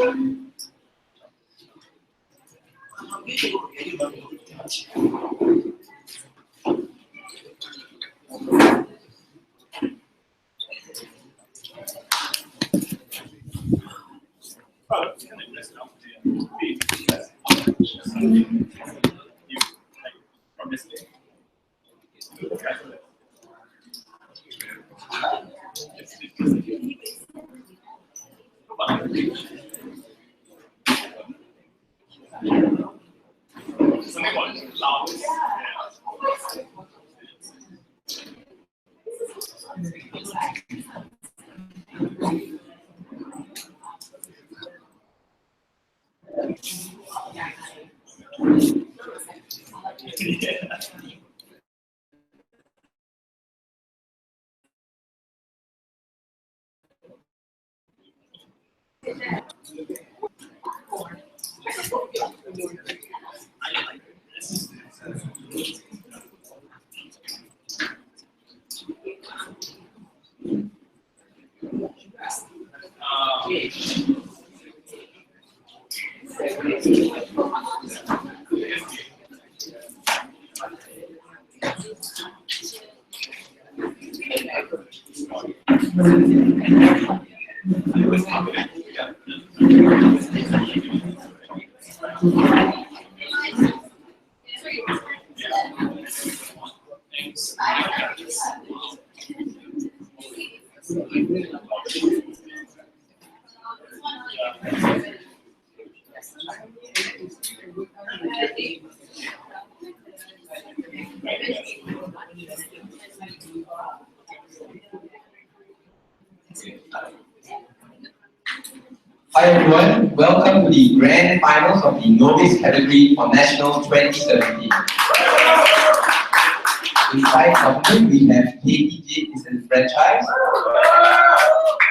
Hi everyone, welcome to the grand finals of the Novice category for National 2017. Inside government we have KTJ Disenfranchised.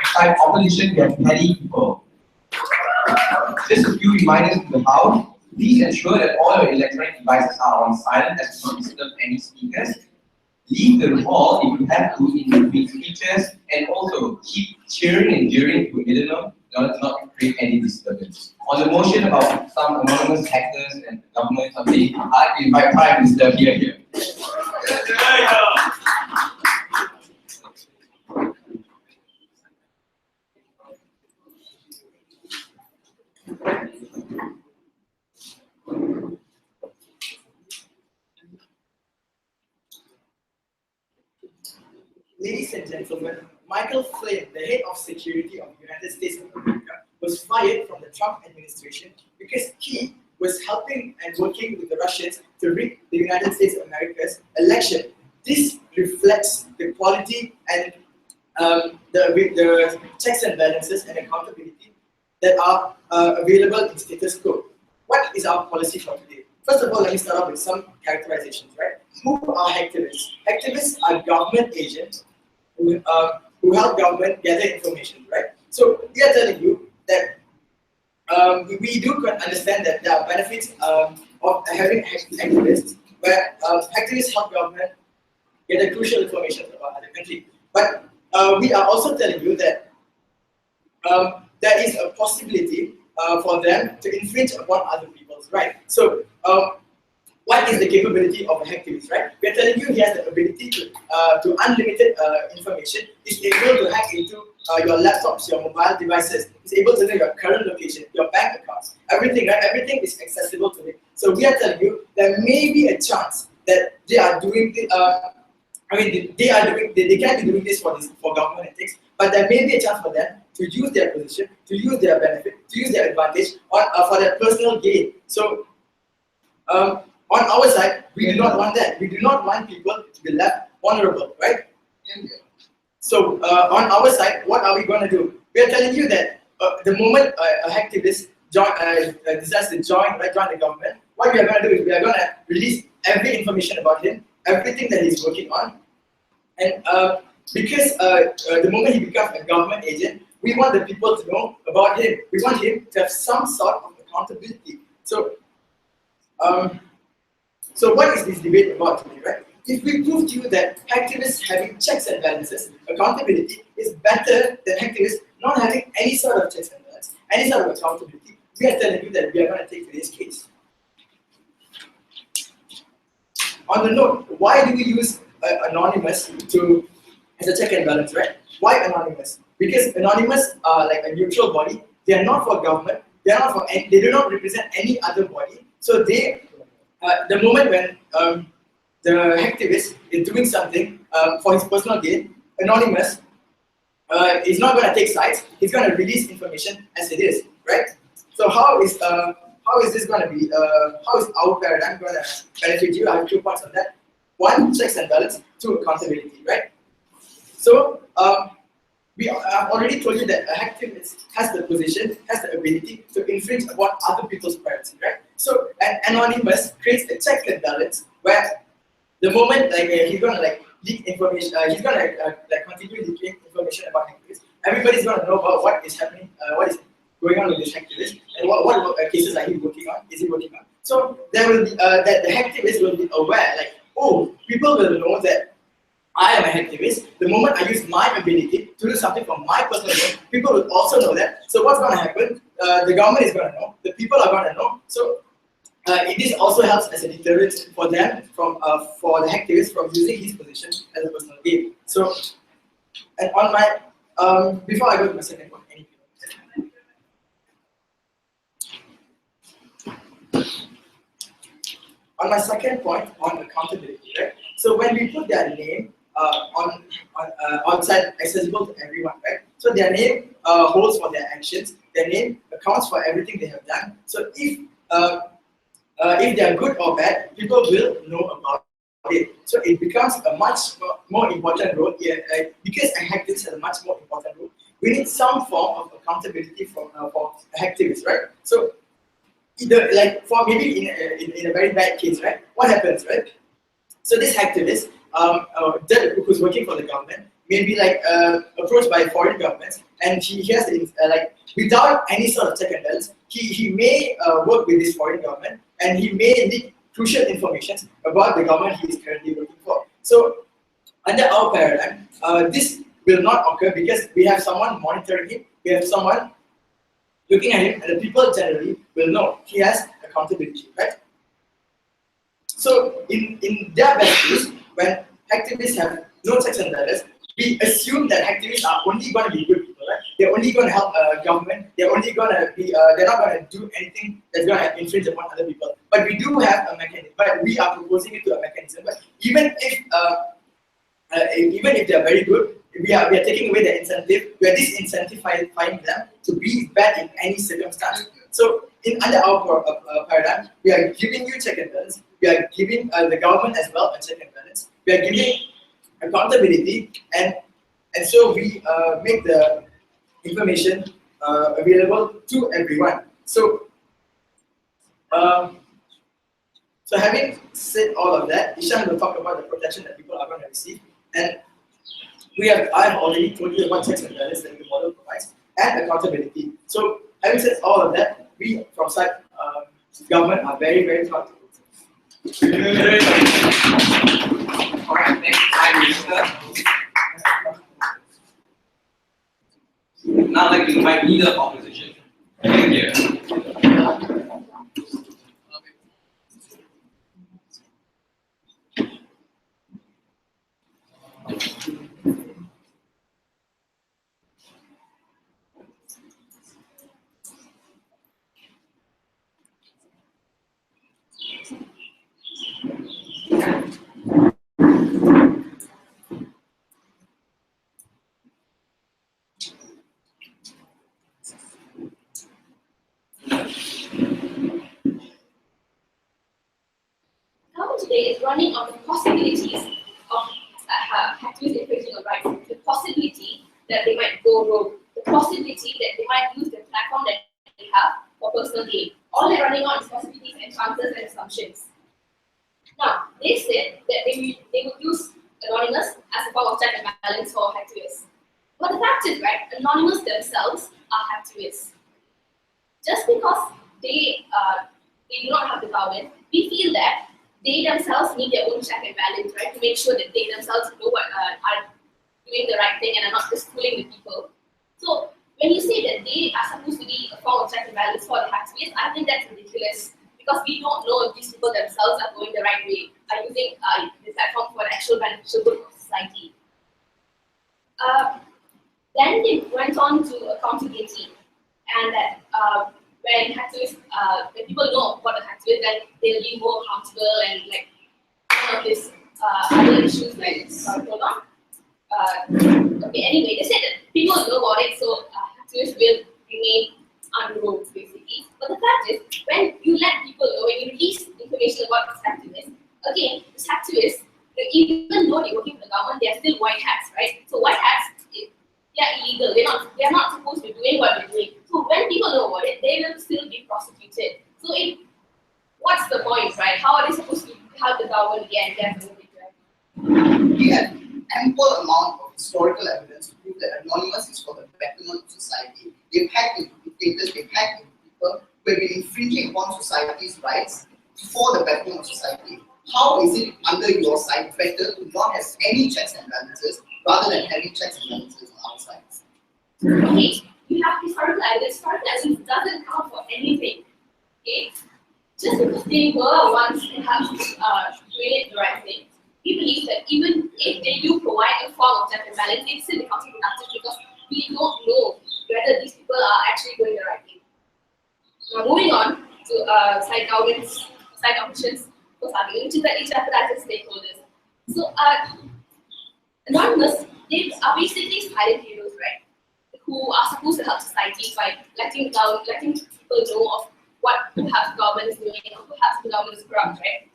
Inside opposition we have PADDY PEOPLE. Just a few reminders to the House. Please ensure that all your electronic devices are on silent as to not disturb any speakers. Leave the hall if you have to in between speeches, and also keep cheering and jeering to minimum in order to not create any disturbance. On the motion about some anonymous hackers and government something, I invite Prime Minister here. Ladies and gentlemen, Michael Flynn, the head of security of the United States of America, was fired from the Trump administration because he was helping and working with the Russians to rig the United States of America's election. This reflects the quality and the checks and balances and accountability that are available in status quo. What is our policy for today? First of all, let me start off with some characterizations, right? Who are hacktivists? Hacktivists are government agents who help government gather information, right? So we are telling you that we do understand that there are benefits of having hacktivists, where hacktivists help government gather crucial information about other country. But we are also telling you that there is a possibility for them to infringe upon other people's rights. So what is the capability of a hacktivist, right? We are telling you he has the ability to unlimited information. He's able to hack into your laptops, your mobile devices. He's able to know your current location, your bank accounts, everything, right? Everything is accessible to him. So we are telling you there may be a chance that they are doing they can be doing this for government ethics, but there may be a chance for them to use their position, to use their benefit, to use their advantage for their personal gain. So on our side, we do not want that. We do not want people to be left vulnerable, right? So on our side, what are we going to do? We are telling you that the moment a hacktivist decides to join the government, what we are going to do is we are going to release every information about him, everything that he's working on, and because the moment he becomes a government agent, we want the people to know about him. We want him to have some sort of accountability. So, so what is this debate about today, right? If we prove to you that hacktivists having checks and balances, accountability is better than hacktivists not having any sort of checks and balances, any sort of accountability, we are telling you that we are going to take today's case. On the note, why do we use anonymous as a check and balance, right? Why anonymous? Because anonymous are like a neutral body. They are not for government. They are not for any, they do not represent any other body. So they, the moment when the hacktivist is doing something for his personal gain, anonymous is not going to take sides. He's going to release information as it is, right? So how is this going to be? How is our paradigm going to benefit you? I have 2 points on that. 1, checks and balance. 2, accountability, right? So I've already told you that a hacktivist has the position, has the ability to infringe upon other people's privacy, right? So an anonymous creates a check and balance where the moment he's gonna leak information, he's gonna continue leaking information about hacktivists. Everybody's gonna know about what is happening, what is going on with this hacktivist, and what cases are he working on? Is he working on? So there will be that the hacktivist will be aware, oh, people will know that I am a hacktivist. The moment I use my ability to do something for my personal gain, people will also know that. So what's going to happen? The government is going to know. The people are going to know. So this also helps as a deterrent for them, for the hacktivist from using his position as a personal gain. So, and on my before I go to my second point, on my second point on accountability, right? So when we put their name outside, accessible to everyone, right? So their name holds for their actions. Their name accounts for everything they have done. So if they are good or bad, people will know about it. So it becomes a much more important role here, because a hacktivist has a much more important role. We need some form of accountability for hacktivists, right? So either for maybe in a very bad case, right? What happens, right? So this hacktivist, who's working for the government, may be approached by foreign governments, and he has without any sort of check and balance, he may work with this foreign government, and he may leak crucial information about the government he is currently working for. So under our paradigm, this will not occur because we have someone monitoring him, we have someone looking at him, and the people generally will know he has accountability, right? So in their best case, when hacktivists have no checks and balances, we assume that hacktivists are only going to be good people, right? They're only going to help government. They're only going to be. They're not going to do anything that's going to infringe upon other people. But we do have a mechanism. But we are proposing it to a mechanism. But even if they're very good, we are taking away the incentive. We are disincentivizing them to be bad in any circumstance. So under our paradigm, we are giving you check and balance. We are giving the government as well a check and balance. We are giving accountability, and so we make the information available to everyone. So, so having said all of that, Ishan will talk about the protection that people are going to receive, and I've already told you about checks and balances that the model provides, and accountability. So having said all of that, we from side government are very, very proud. Alright, next slide, Minister. Now I'd like to invite leader of opposition. Thank you. Today is running out of possibilities of hacktivists infringing on rights. The possibility that they might go rogue, the possibility that they might use the platform that they have for personal gain. All they're running on is possibilities and chances and assumptions. Now, they said that they would use anonymous as a form of check and balance for hacktivists. But the fact is, right, anonymous themselves are hacktivists. Just because they do not have the power, we feel that they themselves need their own check and balance, right, to make sure that they themselves know what are doing the right thing and are not just fooling the people. So when you say that they are supposed to be a form of check and balance for the activists, I think that's ridiculous because we don't know if these people themselves are going the right way, are using the platform for the actual beneficial good of society. Then they went on to accountability, and that when activists, when people know about the activists, then they'll be more accountable and like some of this other issues like hold on. Okay, anyway, they said that people know about it, so activists will remain unroled basically. But the fact is, when you let people know, when you release information about this activist, again, this activists, even though they're working for the government, they are still white hats, right? So white hats, they are illegal. They are not supposed to be doing what they're doing. So when people know about it, they will still be prosecuted. So what's the point, right? How are they supposed to help the government again? We have ample amount of historical evidence to prove that Anonymous is for the betterment of society. They've hacked into dictators, they've hacked into people who have been infringing upon society's rights for the betterment of society. How is it under your side better to not have any checks and balances rather than having checks and balances on our sides? Okay, you have historical evidence. Historical evidence doesn't count for anything. Okay, just because they were once perhaps doing the right thing, we believe that even if they do provide a form of check and balance, it's still counterproductive because we don't know whether these people are actually doing the right thing. Now, moving on to side governments, side options for funding, which is that each jeopardizes stakeholders. So, Anonymous, they are basically silent heroes, right? Who are supposed to help society by letting people know of what perhaps the government is doing, or perhaps the government is corrupt, right?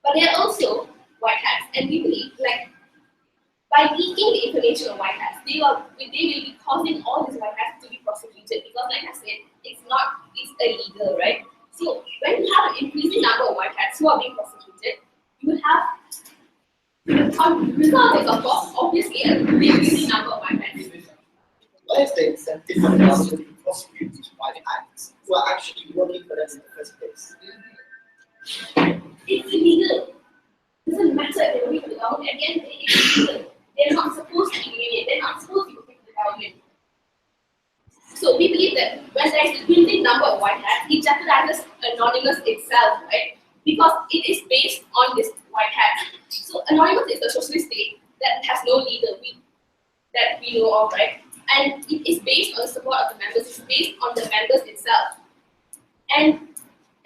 But they are also white hats, and we believe, like, by leaking the information of white hats, they will be causing all these white hats to be prosecuted because, like I said, it's illegal, right? So when you have an increasing number of white hats who are being prosecuted, you will have results, of course, obviously, a increasing number of white hats. What is the incentive for the government to prosecute these white hats who are actually working for them in the first place? It's illegal. It doesn't matter if they're working for the government. At the end of the day, it's illegal. They're not supposed to be doing it. They're not supposed to be working for the government. So we believe that when there is a building number of white hats, it jeopardizes Anonymous itself, right? Because it is based on this white hat. So Anonymous is a socialist state that has no leader that we know of, right? And it is based on the support of the members. It's based on the members itself. And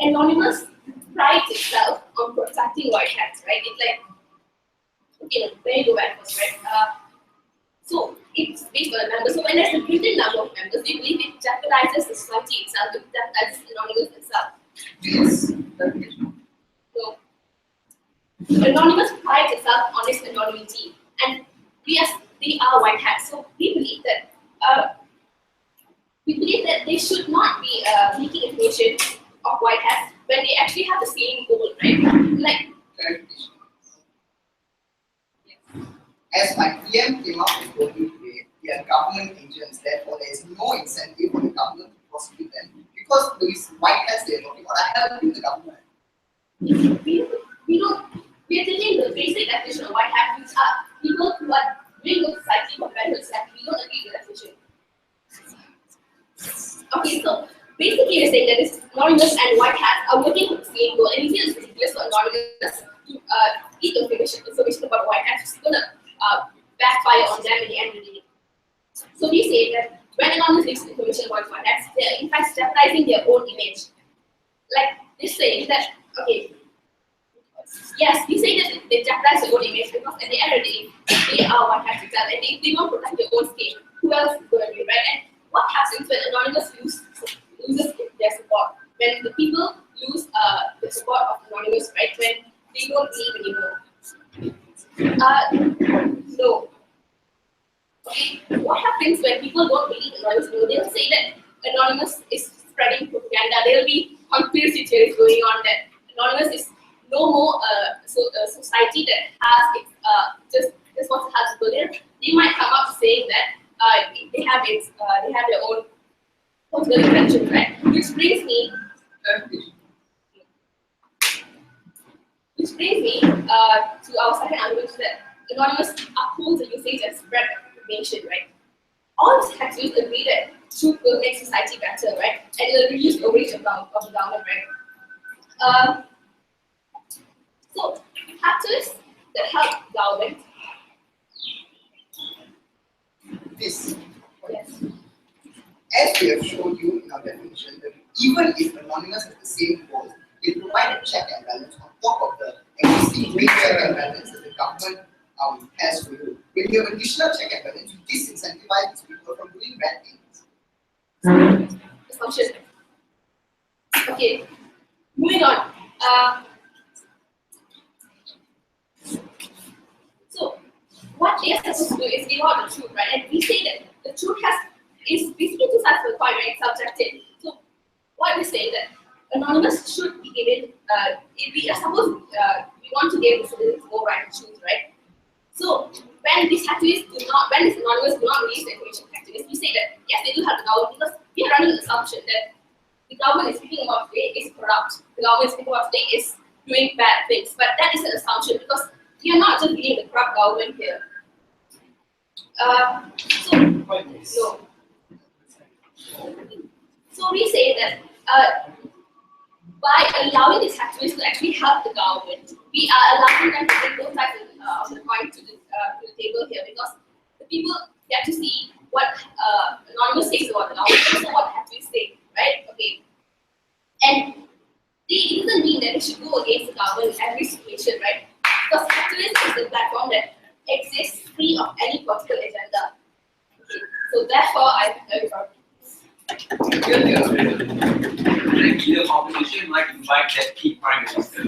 Anonymous prides itself on protecting white hats, right? It's like, okay, let me go back first, right? So it's based on the members. So when there's a built-in number of members, we believe it jeopardizes the society itself, it jeopardizes Anonymous itself. Yes. So Anonymous prides itself on its anonymity, and they are white hats. So we believe that they should not be leaking information of white hats when they actually have the same goal, right? Like. As my PM came up with working today, they are government agents, therefore there is no incentive for the government to prosecute them because these white hats they are talking about are helping the government. We are taking the basic definition of white hat, which are people who are doing good society for better society. We don't agree with the definition. Okay, so basically you're saying that this Anonymous and white hats are working for the same goal, and we feel it's ridiculous for Anonymous to leak information about white hats. It's gonna backfire on them in the end of the day. So we say that when Anonymous leaks information about white hats, they're in fact jeopardizing their own image. Like they say that, okay, yes, we say that they jeopardize their own image because at the end of the day, they are white hats itself and they don't protect their own state. Who else is going to be, right? And what happens when Anonymous loses their support? When the people lose the support of Anonymous, right? When they don't believe anymore. No. Okay. What happens when people don't believe Anonymous anymore? They'll say that Anonymous is spreading propaganda. There will be conspiracy theories going on that Anonymous is no more a society that has just wants to help people. They might come up saying that they have their own political intention, right? Which brings me to our second argument that Anonymous upholds the usage and spread of information, right? all these activists agree that truth will make society better, right? And it will reduce the overreach of the government, right? So activists that help government. This, Yes. as we have shown you in our definition, that even if anonymous has the same goal, they provide a check and balance on top of the existing great check and balance that the government has for you. When you have additional check and balance, you disincentivize these people from doing bad things. Assumption. Okay, moving on. So what they are supposed to do is give out the truth, right? And we say that the truth is basically two sides of the coin, right? Subjective. So what we say that anonymous should be given. If we are supposed we want to give the citizens more right to choose, right? So when these activists when these anonymous do not release the information to activists, we say that yes, they do help the government because we are running the assumption that the government is speaking about today is corrupt. The government is speaking about today is doing bad things, but that is an assumption because we are not just dealing with corrupt government here. So we say that by allowing these activists to actually help the government, we are allowing them to bring both sides of the coin to the table here because the people get to see what anonymous says about the government and also what activists say, right? Okay. And it doesn't mean that they should go against the government in every situation, right? Because activism is a platform that exists free of any political agenda. Okay. So therefore, I The opposition might invite that key prime minister.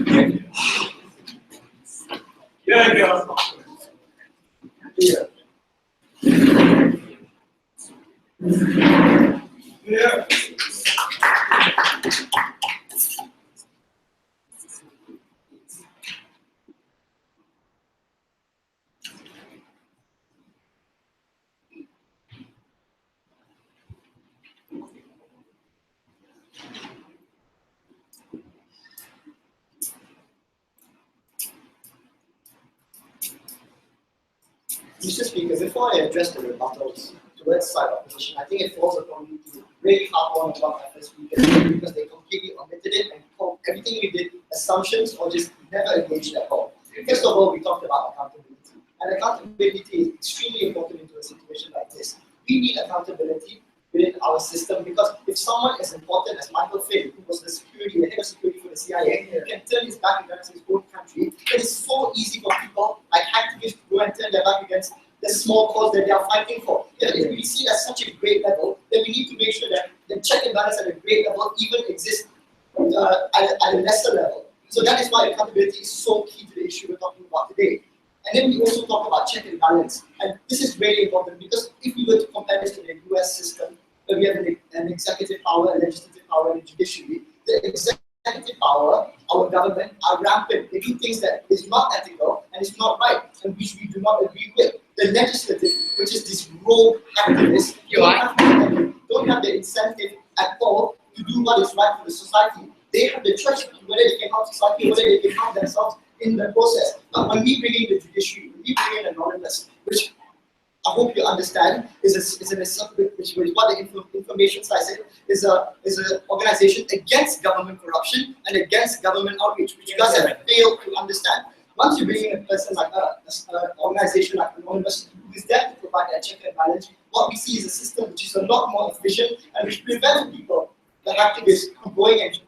Mr. Speaker, before I address the rebuttals towards side opposition, I think it falls upon me to really harp on about my first speaker because they completely omitted it and called everything we did assumptions or just never engaged at all. First of all, we talked about accountability. And accountability is extremely important into a situation like this. We need accountability within our system because if someone as important as Michael Finn, who was the head of security for the CIA, can turn his back against his own country, it is so easy for people like activists to go and turn their back against the small cause that they are fighting for. If we see it at such a great level, then we need to make sure that the check and balance at a great level even exists at a lesser level. So that is why accountability is so key to the issue we're talking about today. And then we also talk about check and balance. And this is very important because if we were to compare this to the US system, where we have an executive power, a legislative power, and a judiciary, the executive power, our government, are rampant. They do things that is not ethical and is not right, and which we do not agree with. The legislative, which is this rogue activist, don't have the incentive at all to do what is right for the society. They have the choice whether they can help society, whether they can help themselves in the process. But when we bring in the judiciary, when we bring in anonymous, which I hope you understand, which what the information side said, is an organization against government corruption and against government outreach, which you guys have failed to understand. Once you bring in a person like an organization like Anonymous, who is there to provide that check and balance, what we see is a system which is a lot more efficient and which prevents people, the activists, from going and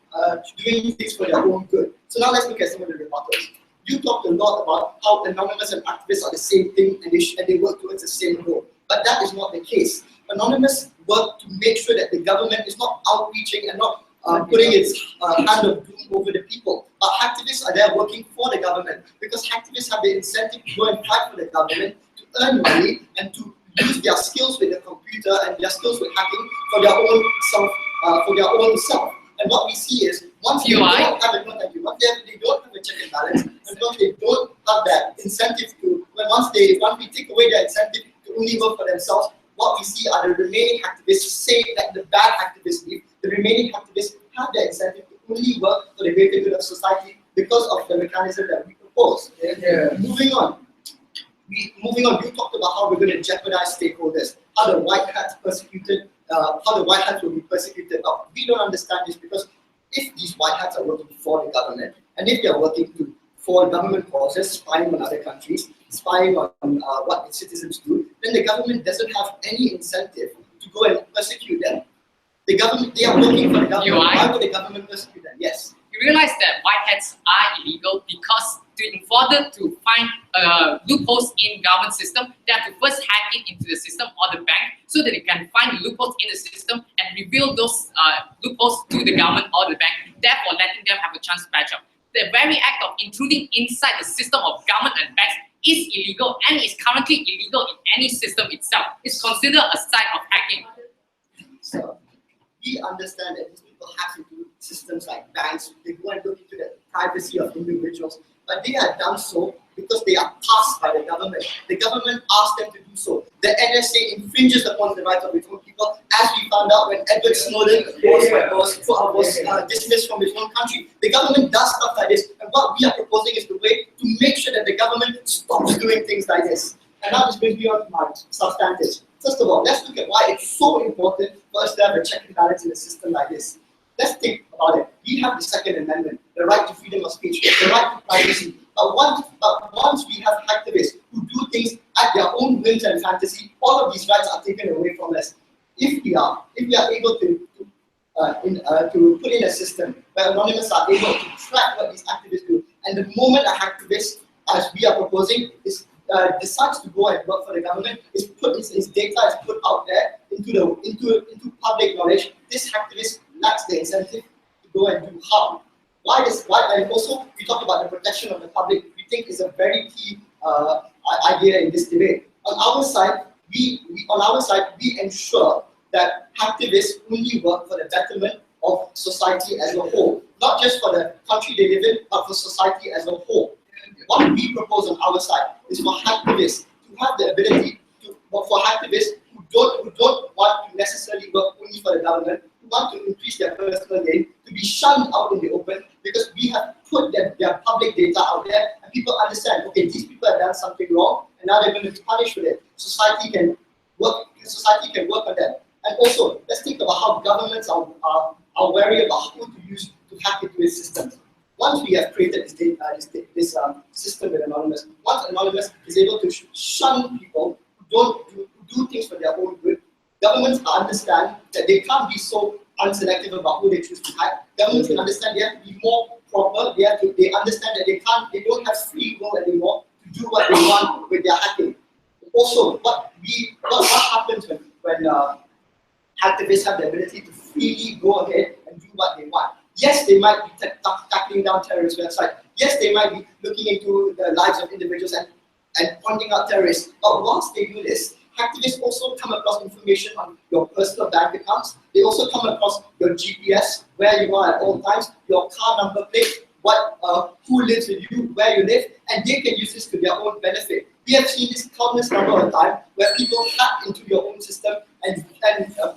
doing things for their own good. So now let's look at some of the rebuttals. You talked a lot about how Anonymous and activists are the same thing and they work towards the same goal. But that is not the case. Anonymous work to make sure that the government is not outreaching and not putting its hand of doom over the people. But activists are there working for the government because activists have the incentive to go and fight for the government, to earn money, and to use their skills with the computer and their skills with hacking for their own self. And what we see is once they don't have a check and balance, and once they don't have that incentive to, once we take away their incentive to only work for themselves, what we see are the remaining activists say that the bad activists leave. The remaining activists have the incentive to only work for the greater good of society because of the mechanism that we propose. Moving on. Moving on, you talked about how we're going to jeopardize stakeholders, how the white hats persecuted, how the white hats will be persecuted. Now, we don't understand this because if these white hats are working for the government, and if they are working for government causes, spying on other countries, spying on what its citizens do, then the government doesn't have any incentive to go and persecute them. The government, they are working for the government. Why would the government persecute them? Yes. You realize that white hats are illegal because in order to find loopholes in government system, they have to first hack it into the system or the bank so that they can find loopholes in the system and reveal those loopholes to the government or the bank, therefore letting them have a chance to patch up. The very act of intruding inside the system of government and banks is illegal and is currently illegal in any system itself. It's considered a side of hacking. So we understand that these people hack into systems like banks. They go and look into the privacy of individuals, but they have done so because they are tasked by the government. The government asked them to do so. The NSA infringes upon the rights of its own people, as we found out when Edward Snowden was dismissed from his own country. The government does stuff like this, and what we are proposing is the way to make sure that the government stops doing things like this. And now this brings me on to my substantive. First of all, let's look at why it's so important for us to have a check and balance in a system like this. Let's think about it. We have the Second Amendment, the right to freedom of speech, the right to privacy. But once we have activists who do things at their own whims and fantasy, all of these rights are taken away from us. If we are able to put in a system where anonymous are able to track what these activists do, and the moment an activist, as we are proposing, decides to go and work for the government, his data is put out there into public knowledge, this activist lacks the incentive to go and do harm. And also we talk about the protection of the public, we think is a very key idea in this debate. On our side, we ensure that activists only work for the betterment of society as a whole, not just for the country they live in, but for society as a whole. What we propose on our side is for activists to have the ability for activists who don't want to necessarily work only for the government, who want to increase their personal gain, to be shunned out in the open, because we have put their public data out there and people understand, okay, these people have done something wrong and now they're going to be punished with it. Society can work on them. And also, let's think about how governments are wary about who to use to hack into its systems. Once we have created this system with Anonymous, once Anonymous is able to shun people who do things for their own good, governments understand that they can't be so unselective about who they choose to hack. Governments can understand they have to be more proper. They understand that they don't have free will anymore to do what they want with their hacking. Also, what happens when activists have the ability to freely go ahead and do what they want? Yes, they might be tackling down terrorist websites. Yes, they might be looking into the lives of individuals and pointing out terrorists. But once they do this, activists also come across information on your personal bank accounts. They also come across your GPS, where you are at all times, your car number plate, who lives with you, where you live, and they can use this to their own benefit. We have seen this countless number of times where people hack into your own system and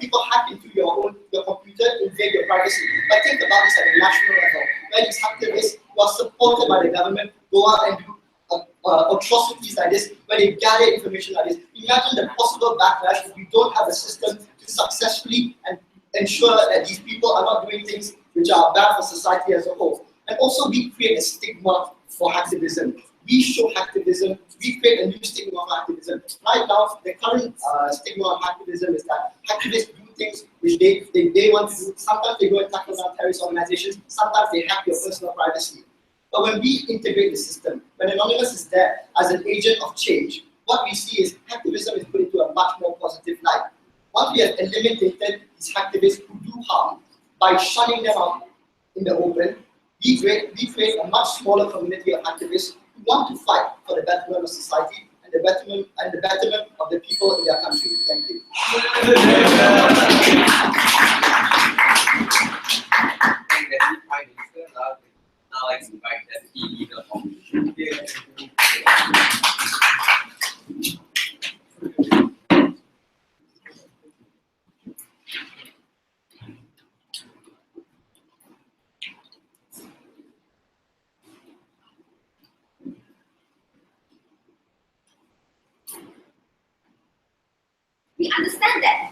people hack into your computer to invade your privacy. But think about this at a national level, where these activists who are supported by the government go out and do atrocities like this, where they gather information like this. Imagine the possible backlash if we don't have a system to successfully and ensure that these people are not doing things which are bad for society as a whole. And also, we create a stigma for activism. We show activism, we create a new stigma of activism. Right now, the current stigma of activism is that activists do things which they want to do. Sometimes they go and tackle down terrorist organizations, sometimes they hack your personal privacy. But when we integrate the system, when Anonymous is there as an agent of change, what we see is activism is put into a much more positive light. Once we have eliminated these activists who do harm by shunning them out in the open, we create a much smaller community of activists who want to fight for the betterment of society and the betterment of the people in their country. Thank you. Now let's invite the key leader of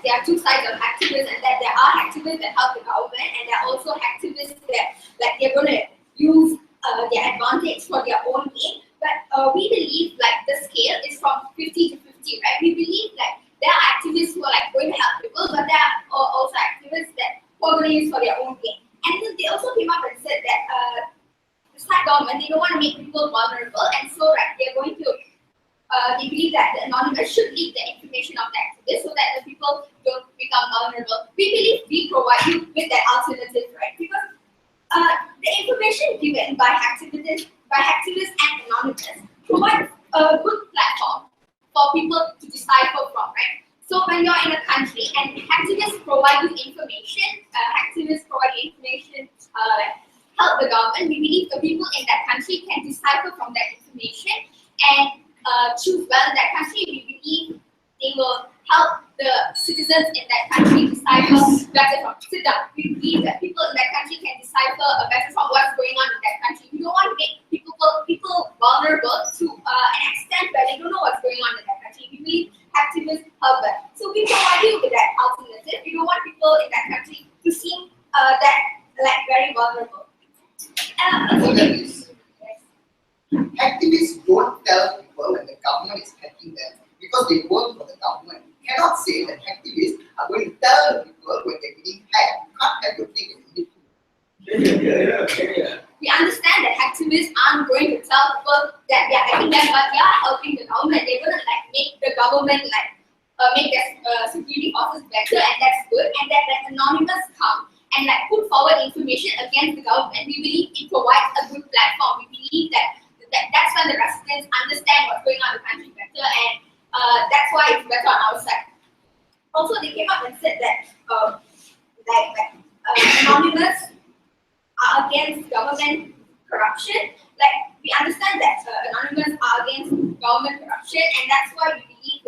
there are two sides of activists, and that there are activists that help the government, and there are also activists that like they're going to use their advantage for their own gain. But we believe like the scale is from 50 to 50, right? We believe like there are activists who are like going to help people, but there are also activists that who are going to use for their own gain. And then they also came up and said that the state government, they don't want to make people vulnerable, and so right, they're going to they believe that the anonymous should leak the information of the activists so that the people don't become vulnerable. We believe we provide you with that alternative, right? Because the information given by activists and anonymous provides a good platform for people to decipher from, right? So when you're in a country and activists provide you information, help the government, we believe the people in that country can decipher from that information and choose well in that country. We believe they will help the citizens in that country decipher better from. We believe that people in that country can decipher better from what's going on in that country. We don't want to make people vulnerable to an extent where they don't know what's going on in that country. We believe activists help that. So we provide you with that alternative. We don't want people in that country to seem that like very vulnerable. Activists don't tell people when the government is hacking them because they work for the government. You cannot say that activists are going to tell people when they're getting hacked. You can't have your cake and eat it. We understand that activists aren't going to tell people that they are hacking them, but they are helping the government. They're going to like make the government like make their security forces better, and that's good. And that anonymous come and like put forward information against the government. We believe it provides a good platform. We believe that that's when the residents understand what's going on in the country better, and that's why it's better on our side. Also, they came up and said that anonymous are against government corruption. Like we understand that anonymous are against government corruption, and that's why we believe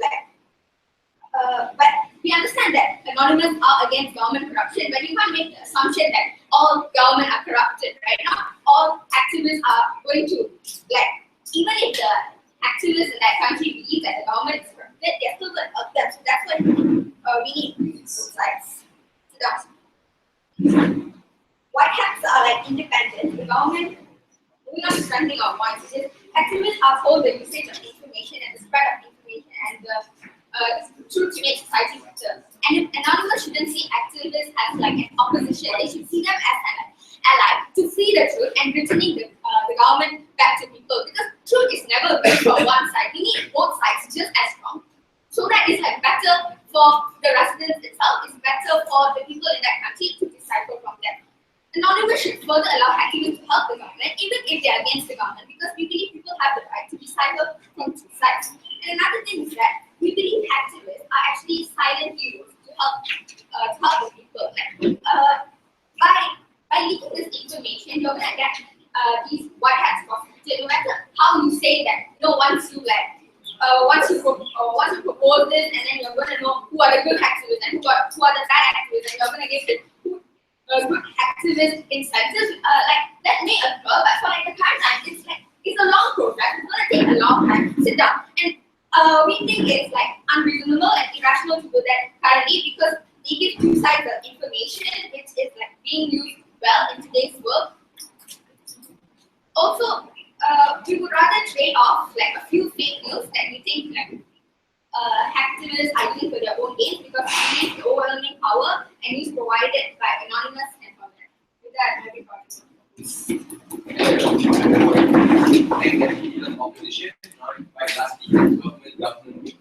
but we understand that anonymous are against government corruption, but you can't make the assumption that all government are corrupted, right? Not all activists are going to, like, even if the activists in that country believe that the government is corrupted, they're still going to help them. So that's what we need both sides. White hats are like independent. The government, we're not strengthening our voice. Activists uphold the usage of information and the spread of information and the truth to make society better. And anonymous shouldn't see activists as like an opposition. They should see them as an ally to free the truth and returning the government back to people. Because truth is never good for one side. We need both sides just as strong. So that is like better for the residents itself. It's better for the people in that country to decipher from them. Anonymous should further allow activists to help the government, even if they are against the government, because we believe people have the right to decipher from two sides. And another thing is that we believe activists are actually silent heroes to help the people. Like, by leaking this information, you're gonna get these white hats prosecuted. No matter how you say that, once you propose this, and then you're gonna know who are the good activists and who are the bad activists, and you're gonna give it good activist incentives. Like that may occur, but for like the current time, it's a long process. It's gonna take a long time to sit down. And we think it's like unreasonable and irrational to do that currently because they give two sides of information, which is like being used well in today's world. Also, we would rather trade off like a few fake news that we think like activists are using for their own gains because we need the overwhelming power and news provided by anonymous and government. With that, I'm happy and opposition, by last government.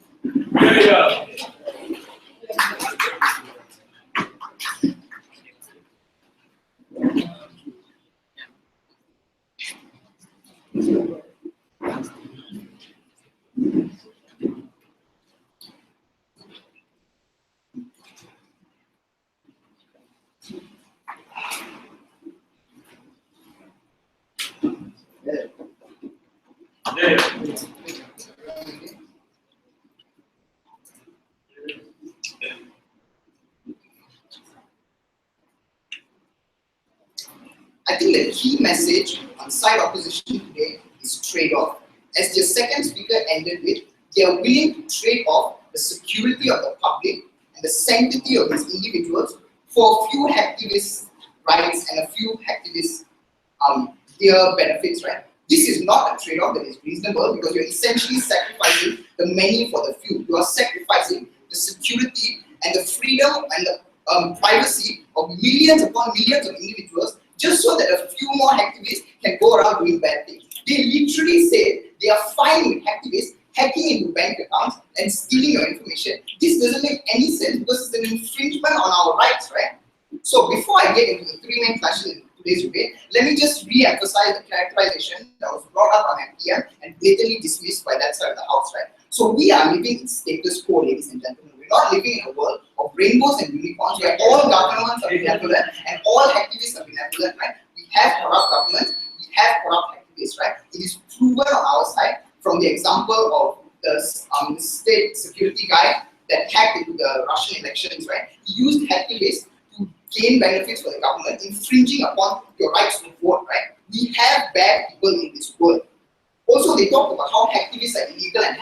I think the key message on side opposition today is trade-off. As the second speaker ended with, they are willing to trade off the security of the public and the sanctity of these individuals for a few hacktivist rights and a few hacktivist dear benefits, right? This is not a trade-off that is reasonable because you're essentially sacrificing the many for the few. You are sacrificing the security and the freedom and the privacy of millions upon millions of individuals just so that a few more activists can go around doing bad things. They literally say they are fine with activists hacking into bank accounts and stealing your information. This doesn't make any sense because it's an infringement on our rights, right? So before I get into the three main clashes in today's debate, let me just re-emphasize the characterization that was brought up on MPM and blatantly dismissed by that side of the house, right? So we are living in status quo, ladies and gentlemen. We're not living in a world of rainbows and unicorns where all governments are benevolent and all activists are benevolent, right? We have corrupt governments, we have corrupt activists, right? It is proven on our side from the example of the state security guy that hacked into the Russian elections, right? He used activists to gain benefits for the government, infringing upon your rights to vote, right? We have bad people in this world. Also, they talked about how activists are illegal and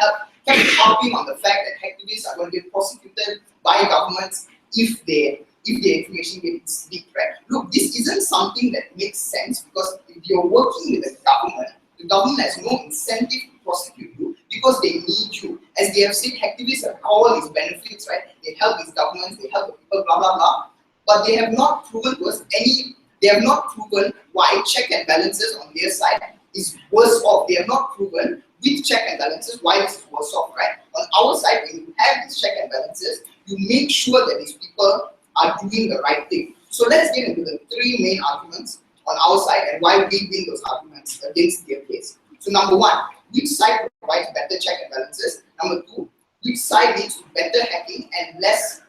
kept harping on the fact that activists are going to get prosecuted by governments if their information gets leaked, right? Look, this isn't something that makes sense because if you're working with the government has no incentive to prosecute you because they need you. As they have said, activists have all these benefits, right? They help these governments, they help the people, blah, blah, blah. But they have not proven to us they have not proven why check and balances on their side is worse off. They have not proven with check and balances why this is worse off, right? On our side, when you have these check and balances, you make sure that these people are doing the right thing. So let's get into the three main arguments on our side and why we win those arguments against their case. So number one, which side provides better check and balances? Number two, which side leads to better hacking and less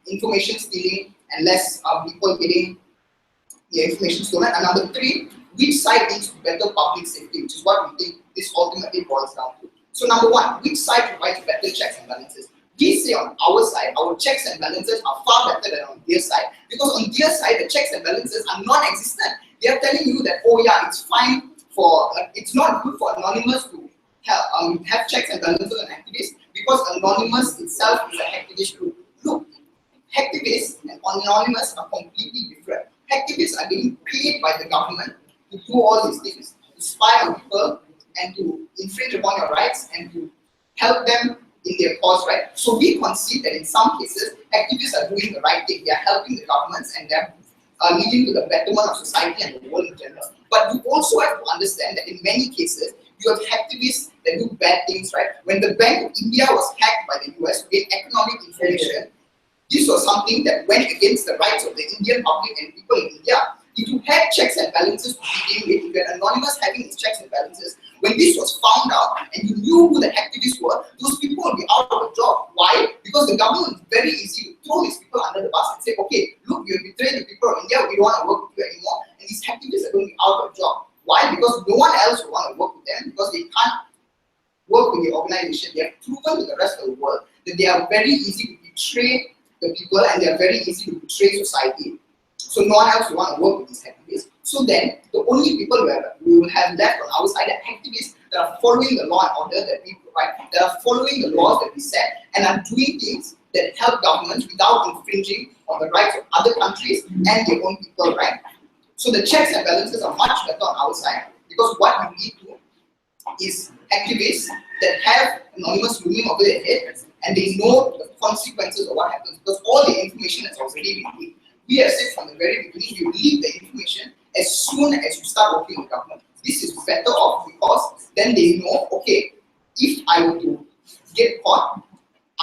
information stealing and less people getting their information stolen? And number three, which side leads to better public safety, which is what we think this ultimately boils down to. So number one, which side provides better checks and balances? We say on our side, our checks and balances are far better than on their side because on their side, the checks and balances are non-existent. They are telling you that, oh yeah, it's fine for, it's not good for Anonymous to have checks and balances on activists because Anonymous itself is a hacktivist group. Look, hacktivists and Anonymous are completely different. Hacktivists are getting paid by the government to do all these things, to spy on people and to infringe upon your rights and to help them in their cause, right? So we concede that in some cases, activists are doing the right thing. They are helping the governments and they are leading to the betterment of society and the world in general. But you also have to understand that in many cases, you have activists that do bad things, right? When the Bank of India was hacked by the US to get economic information, this was something that went against the rights of the Indian public and people in India. If you had checks and balances to begin with, if you had Anonymous having its checks and balances, when this was found out and you knew who the activists were, those people would be out of a job. Why? Because the government is very easy to throw these people under the bus and say, okay, look, you betrayed the people of India, we don't want to work with you anymore, and these activists are going to be out of a job. Why? Because no one else will want to work with them because they can't work with the organization. They have proven to the rest of the world that they are very easy to betray the people and they are very easy to betray society. So no one else will want to work with these activists. So then, the only people we will have left on our side are activists that are following the law and order that we provide, that are following the laws that we set, and are doing things that help governments without infringing on the rights of other countries and their own people, right? So the checks and balances are much better on our side because what we need to is activists that have Anonymous looming over their head and they know the consequences of what happens because all the information has already been leaked. We have said from the very beginning, you leak the information as soon as you start working with government. This is better off because then they know, okay, if I were to get caught,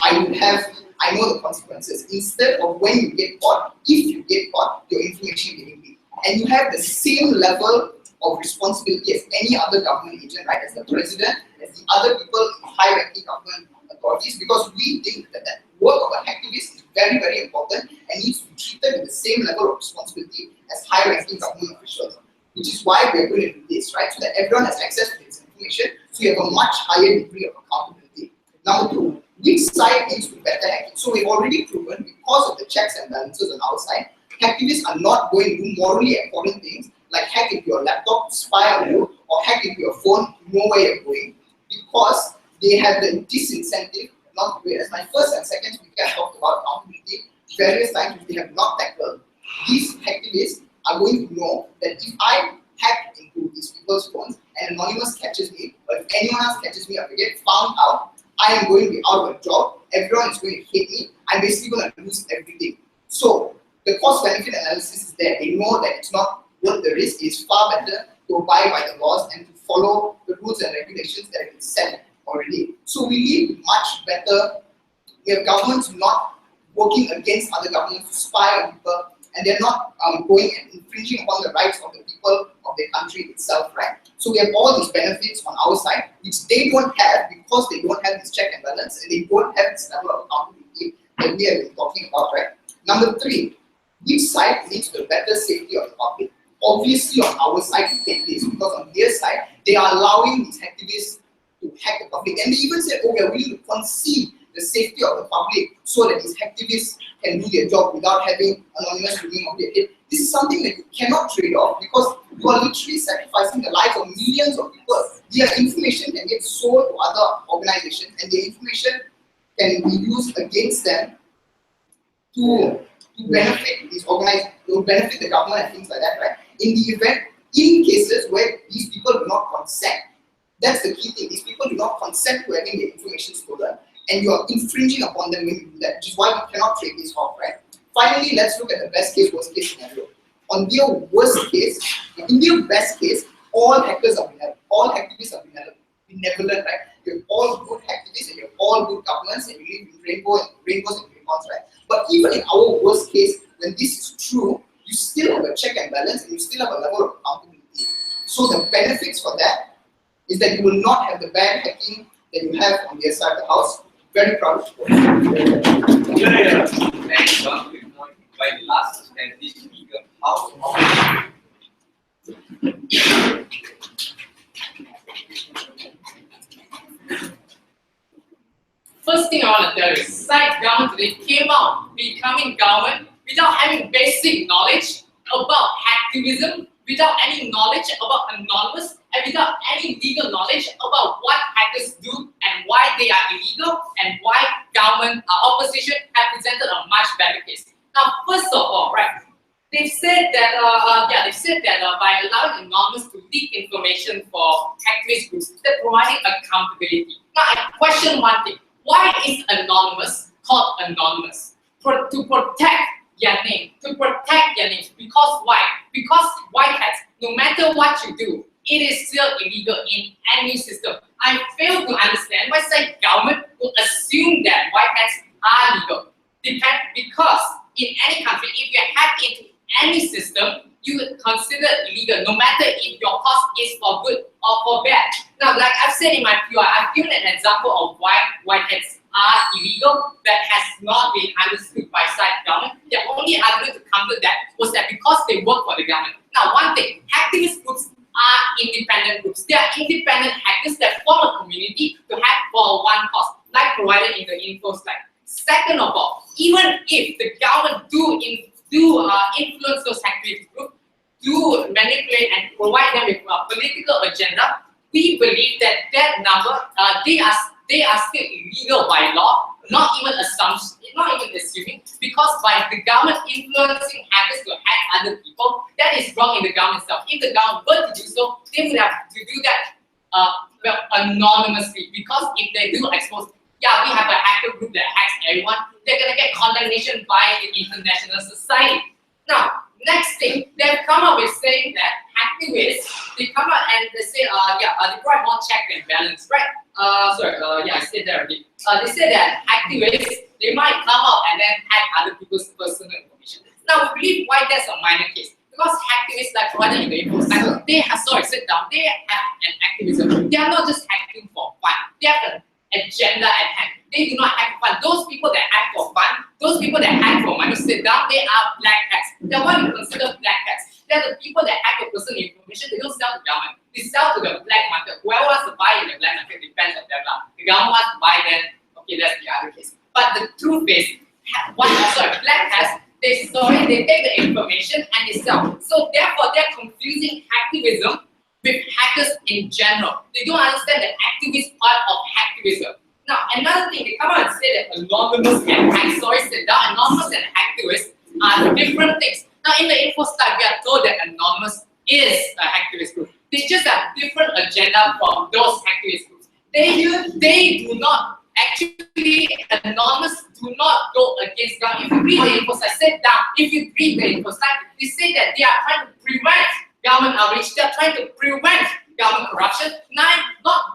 I know the consequences. Instead of when you get caught, if you get caught, your information getting leaked. And you have the same level of responsibility as any other government agent, right? As the president, as the other people in high-ranking government authorities, because we think that that work of an activist is very, very important and needs to be treated with the same level of responsibility as high-ranking government officials, which is why we are going to do this, right? So that everyone has access to this information, so you have a much higher degree of accountability. Number two, which side needs to be better hacking? So we've already proven, because of the checks and balances on our side, activists are not going to do morally important things like hack into your laptop, spy on you, or hack into your phone, know where you're going, because they have the disincentive not to do it. As my first and second speaker talked talked about accountability various times which we have not tackled. These activists are going to know that if I hack into these people's phones and anonymous catches me, or if anyone else catches me, or I get found out, I am going to be out of a job, everyone is going to hate me, I'm basically going to lose everything. So the cost-benefit analysis is there. They know that it's not worth the risk. It's far better to abide by the laws and to follow the rules and regulations that have been set already. So we live much better. We have governments not working against other governments to spy on people, and they're not going and infringing upon the rights of the people of their country itself, right? So we have all these benefits on our side, which they don't have because they don't have this check and balance, and they don't have this level of accountability that we have been talking about, right? Number 3, which side leads to better safety of the public? Obviously, on our side, we take this because on their side, they are allowing these activists to hack the public, and they even said, "Oh, we are willing to concede the safety of the public so that these activists can do their job without having anonymous reading of their head." This is something that you cannot trade off because you are literally sacrificing the lives of millions of people. Their information can get sold to other organizations, and their information can be used against them to benefit these organizations, to benefit the government and things like that, right? In the event, in cases where these people do not consent, that's the key thing. These people do not consent to having their information stolen, and you are infringing upon them when you do that, which is why we cannot trade this off, right? Finally, let's look at the best case, worst case scenario. On their worst case, in their best case, all hackers are benevolent, all activists are benevolent, right? You have all good activists and you have all good governments, and you live in rainbows and unicorns, right? But even in our worst case, when this is true, you still have a check and balance and you still have a level of accountability. So the benefits for that is that you will not have the bad hacking that you have on the other side of the house. Very proud of you. Thanks, John. We want to invite the last attendees speaker. How First thing I want to tell you, society government today came out becoming government without having basic knowledge about activism, without any knowledge about anonymous, and without any legal knowledge about what hackers do and why they are illegal and why government opposition have presented a much better case. Now, first of all, right, they've said that by allowing anonymous to leak information for activist groups, they're providing accountability. Now, I question one thing. Why is anonymous called anonymous? To protect their name, Because why? Because white hats, no matter what you do, it is still illegal in any system. I fail to understand why state government will assume that white hats are legal. Because in any country, if you hack into any system, you would consider illegal, no matter if your cost is for good or for bad. Now, like I've said in my PR, I've given an example of why white hats are illegal that has not been understood by side government. The only argument to counter that was that because they work for the government. Now, one thing, activist groups are independent groups. They are independent hackers that form a community to hack for one cause, like provided in the info slide. Second of all, even if the government do influence those activist groups, do manipulate and provide them with a political agenda, we believe that number, they are still illegal by law, not even assuming, because by the government influencing hackers to hack other people, that is wrong in the government itself. If the government were to do so, they would have to do that anonymously, because if they do expose, we have a hacker group that hacks everyone, they're gonna get condemnation by the international society. Now, next thing, they've come up with saying that activists, they come out and they say, they provide more check and balance, right? I said that already. They say that activists, they might come out and then hack other people's personal information. Now, we believe why that's a minor case. Because activists like provided in the info cycle, they have an activism. They are not just hacking for fun. They have an agenda at hand. They do not hack for fun. Those people that hack for fun, those people that hack for money, sit down, they are black hats. They're what you consider black hats. They're the people that hack your personal information, they don't sell to government. They sell to the black market. Whoever wants to buy in the black market depends on them. The government wants to buy them, okay, that's the other case. But the truth is, black hats, they take the information and they sell. So therefore, they're confusing activism with hackers in general. They don't understand the activist part of activism. Now, another thing, they come out and say that anonymous and anonymous and activists are different things. Now, in the info slide, we are told that anonymous is an activist group. They just have different agenda from those activist groups. They do not actually, anonymous do not go against government. If you read the info slide, sit down. If you read the info slide, they say that they are trying to prevent government outreach. They are trying to prevent government corruption. Not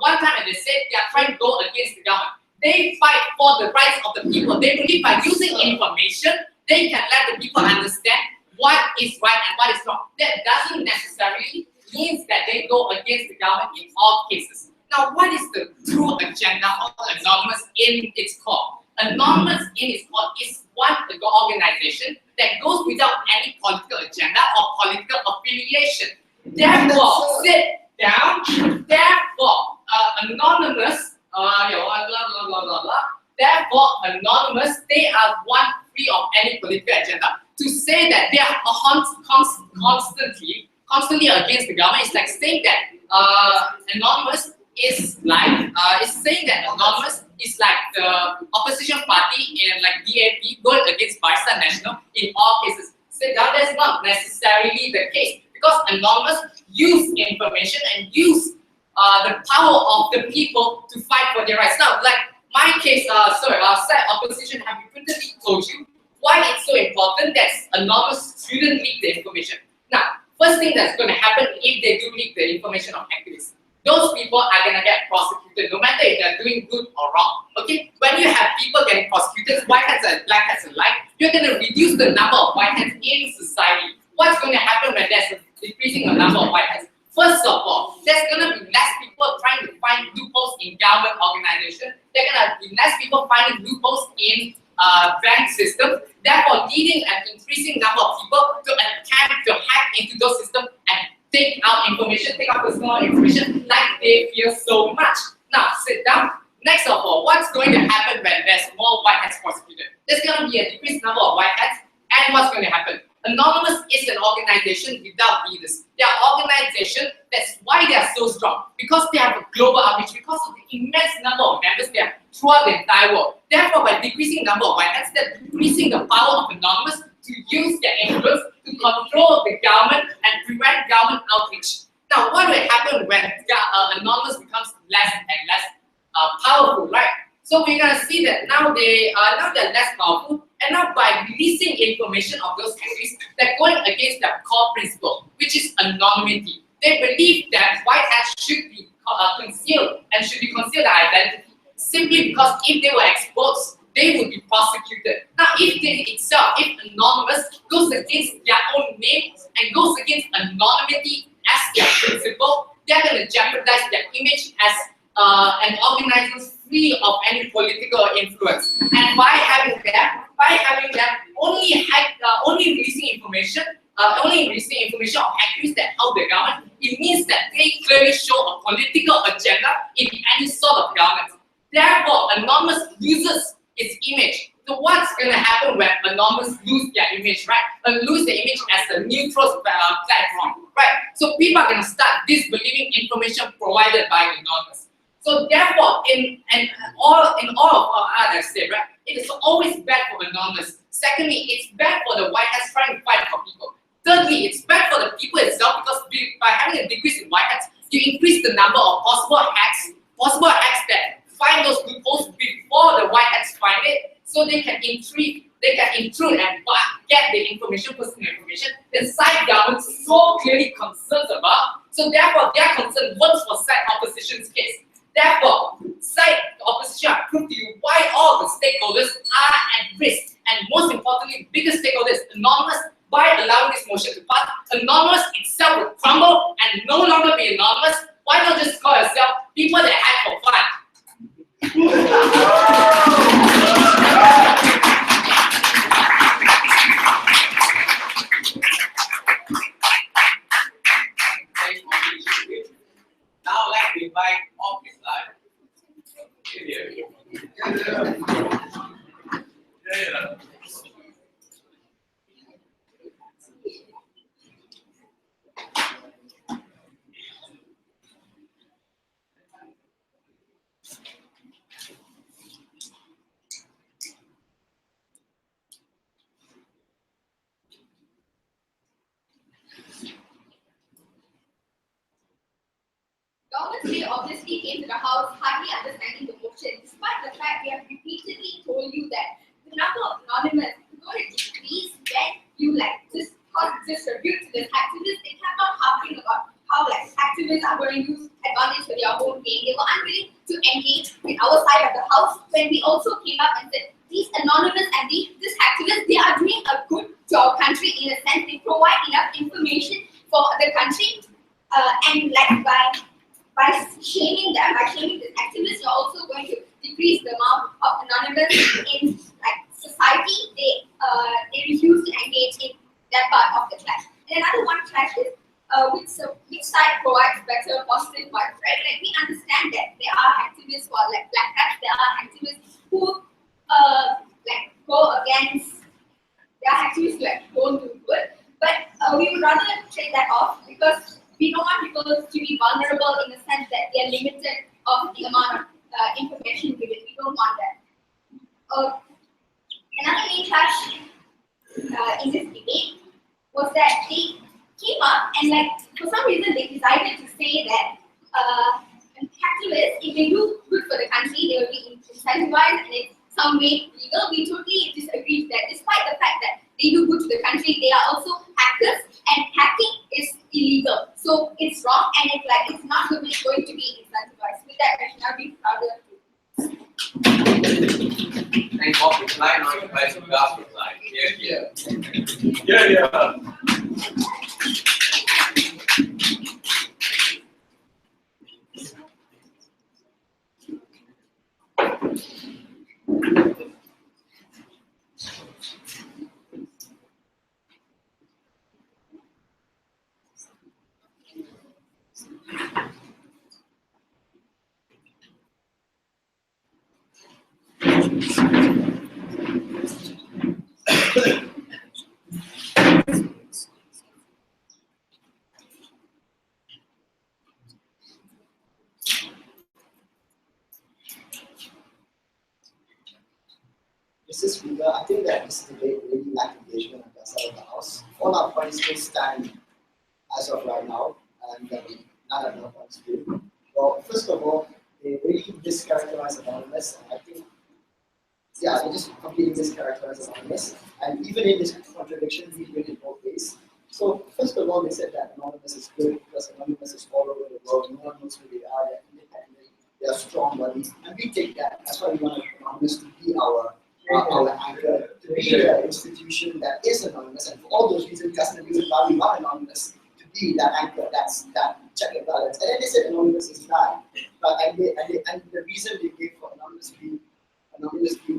one time they said they are trying to go against the government. They fight for the rights of the people. They believe by using information, they can let the people understand what is right and what is wrong. That doesn't necessarily mean that they go against the government in all cases. Now, what is the true agenda of anonymous in its core? Anonymous in its core is one organization that goes without any political agenda or political affiliation. Therefore, sit down. Therefore, anonymous. Therefore, anonymous, they are one free of any political agenda. To say that they are constantly against the government is like saying that anonymous is like anonymous is like the opposition party in like DAP going against Barisan Nasional in all cases. So that is not necessarily the case because anonymous use information and use the power of the people to fight for their rights. Now, like my case, side opposition have repeatedly told you why it's so important that anonymous shouldn't leak the information. Now, first thing that's going to happen if they do leak the information of activists, those people are going to get prosecuted, no matter if they're doing good or wrong. Okay? When you have people getting prosecuted, white hats and black hats alike, you're going to reduce the number of white hats in society. What's going to happen when there's a decreasing the number of white hats? First of all, there's going to be less people trying to find loopholes in government organization. There are going to be less people finding loopholes in bank systems, therefore leading an increasing number of people to attempt to hack into those systems and take out personal information like they fear so much. Now, sit down. Next of all, what's going to happen when there's more white hats prosecuted? There's going to be a decreased number of white hats, and what's going to happen? Anonymous is an organization without leaders. They are organization, that's why they are so strong. Because they have a global outreach, because of the immense number of members they have throughout the entire world. Therefore, by decreasing the number of white hats, they're decreasing the power of Anonymous to use their influence to control the government and prevent government outreach. Now, what will happen when Anonymous becomes less and less powerful, right? So we're gonna see that now they're less powerful, and now by releasing information of those countries, they're going against their core principle, which is anonymity. They believe that white hats should be concealed and should be concealed their identity simply because if they were exposed, they would be prosecuted. Now, if Anonymous goes against their own name and goes against anonymity as their principle, they're going to jeopardize their image as an organization free of any political influence. And by having that, only releasing information of activists that help the government, it means that they clearly show a political agenda in any sort of government. Therefore, Anonymous loses its image. So what's going to happen when Anonymous lose their image, right? Lose their image as a neutral platform, right? So people are going to start disbelieving information provided by Anonymous. So therefore, in all of our others, right, it is always bad for Anonymous. Secondly, it's bad for the white hats trying to fight for people. Thirdly, it's bad for the people itself because by having a decrease in white hats, you increase the number of possible hacks that find those loopholes before the white hats find it, so they can intrude and get the information, personal information that side government so clearly concerns about. So therefore, their concern works for side opposition's case. Therefore, side opposition have proved to you why all the stakeholders are at risk, and most importantly, the biggest stakeholder is Anonymous. By allowing this motion to pass, Anonymous itself will crumble and no longer be anonymous. Why not just call yourself people that hack for fun? Now let's invite off the slide. today obviously came to the house hardly understanding the motion, despite the fact we have repeatedly told you that the number of anonymous is going to decrease when you just distribute to this activists. They kept on harping about how activists are going to use advantage for their own gain. They were unwilling to engage with our side of the house when we also came up and said these anonymous and these activists, they are doing a good to our country in a sense. They provide enough information for the country, and by shaming them, by shaming these activists, you're also going to decrease the amount of anonymous in society. They refuse to engage in that part of the clash. And another one clash is which side provides better positive vibes, right? We understand that there are activists who are black hats, there are activists who go against, there are activists who don't do good, but we would rather trade that off because we don't want people to be vulnerable in the sense that they are limited of the amount of information given. We don't want that. Another main clash in this debate was that they came up and for some reason they decided to say that activists, if they do good for the country, they will be incentivized and in some way legal. We totally disagree with that. Despite the fact that they do good to the country, they are also hackers, and hacking is illegal. So it's wrong, and it's not going to be incentivized. With that, I should be prouder too. Thank God reply, not reply to last reply. Yeah. Mrs. Siva, I think that this debate really lacked engagement on the side of the House. All our points still stand as of right now, and none of our points do. Well, first of all, they really mischaracterize Anonymous, and I think, they just completely mischaracterize Anonymous. And even in this contradiction, we win in both ways. So, first of all, they said that Anonymous is good because Anonymous is all over the world. No one knows who they are. They're independent. They are strong bodies, and we take that. That's why we want Anonymous to be our anchor, to be the institution that is anonymous, and for all those reasons, that's the reason why we want Anonymous to be that anchor, that check and balance. And then they said Anonymous is bad, and the reason they gave for Anonymous being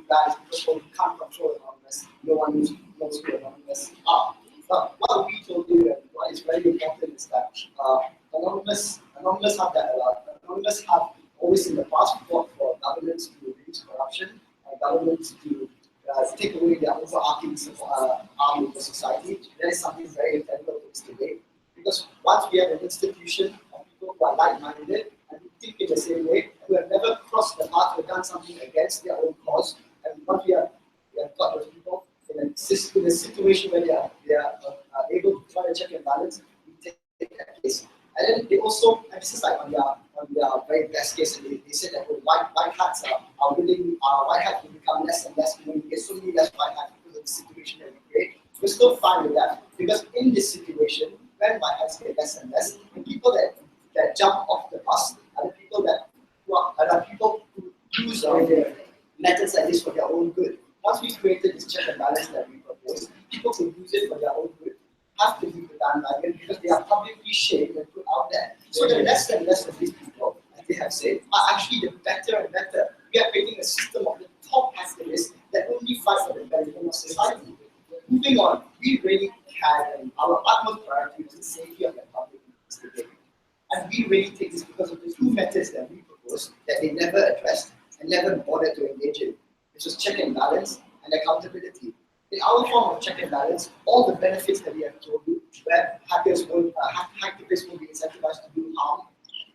bad is because we can't control Anonymous. No one knows who Anonymous are. But what we told you, and what is very important, is that Anonymous have that a lot. Anonymous have always in the past fought for governments to reduce corruption, governments to take away their overarching arm of the society. That is something very integral to this debate. Because once we have an institution of people who are like-minded and who think in the same way, who have never crossed the path or done something against their own cause, and once we have got those people in a situation where they are able to try to check and balance, we take that case. And then they also, and this is on their very best case, and they said that white hats are willing, white hats will become less and less when we get so many less white hats because of the situation that we create. We're still fine with that because in this situation, when white hats get less and less, the people that jump off the bus are the people who use methods like this for their own good. Once we created this check and balance that we propose, people who use it for their own good have to leave the bandwagon because they are publicly shamed and put out there. So the less and less of these people, as they have said, are actually the better and better. We are creating a system of the top activists that only fight for the benefit of society. Moving on, we really had, and our utmost priority was the safety of the public in this debate. And we really take this because of the two methods that we proposed that they never addressed and never bothered to engage in, which was check and balance and accountability. In our form of check and balance, all the benefits that we have told you, where hacktivists will be incentivized to do harm,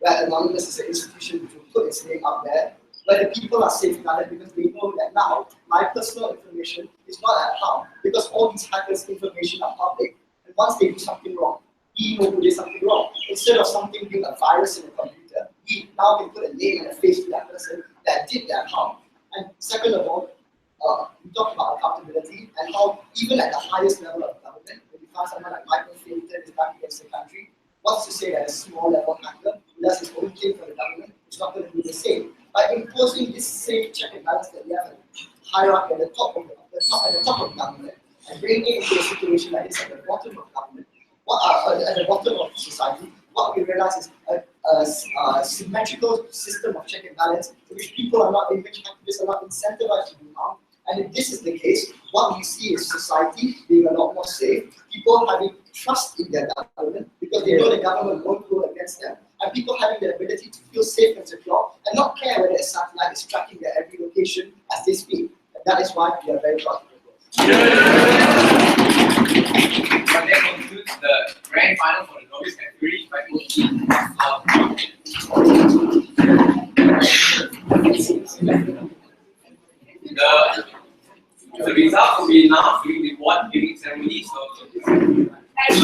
where Anonymous is an institution to put its name up there, where the people are safeguarded because they know that now my personal information is not at harm because all these hackers' information are public, and once they do something wrong, we know who did something wrong. Instead of something being a virus in a computer, we now can put a name and a face to that person that did that harm. And second of all, we talked about accountability and how even at the highest level of government, when you find someone like Michael Filton is back against the country, what's to say that a small level hacker who does his own thing for the government is not going to do the same? By imposing this same check and balance that we have a hierarchy at the top of government and bringing it into a situation like this at the bottom of government, at the bottom of society, what we realize is a symmetrical system of check and balance in which people are not, in which activists are not incentivized to do harm. And if this is the case, what we see is society being a lot more safe, people having trust in their government because they know the government won't go against them, and people having the ability to feel safe and secure and not care whether a satellite is tracking their every location as they speak. And that is why we are very proud of it. But that concludes the grand final for the novice category by the results will be announced during the award giving ceremony. So Guys,